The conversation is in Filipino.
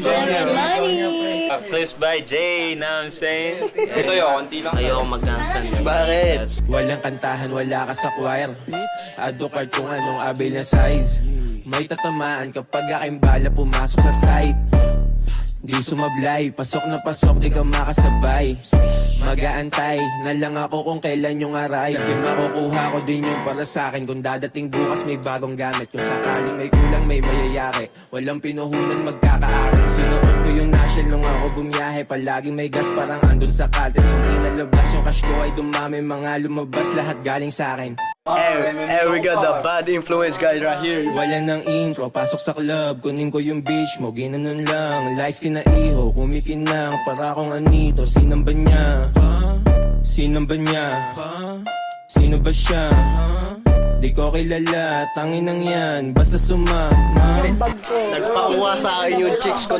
Seven money. Clips by Jay, know what I'm saying? Ito yun, konti lang. Ayoko mag-gangsan. Bakit? Walang kantahan, wala ka sa choir. Adukart kung anong abil na size. May tatamaan kapag aking bala pumasok sa site. Di sumablay, pasok na pasok, di ka makasabay. Mag-aantay na lang ako kung kailan yung aray. Kasi makukuha ko din yung para sa akin. Kung dadating bukas may bagong gamit. Kung sakaling may kulang may mayayari. Walang pinuhunan magkakaaral. Sinuot ko yung national nung ako bumiyahe. Palaging may gas parang andun sa cottage. Kung inalabas yung cash ko ay dumami. Mga lumabas lahat galing sa akin. Hey, we got the bad influence guys right here. Wala nang intro, pasok sa club. Kunin ko yung bitch mo, ginanon lang. Lights kinaiho, kumikinang. Para akong anito, sinang ba niya? Sinang ba niya? Sino ba siya? Di ko kilala, tanginang yan. Basta sumama. Nagpakuha sa akin yung chicks ko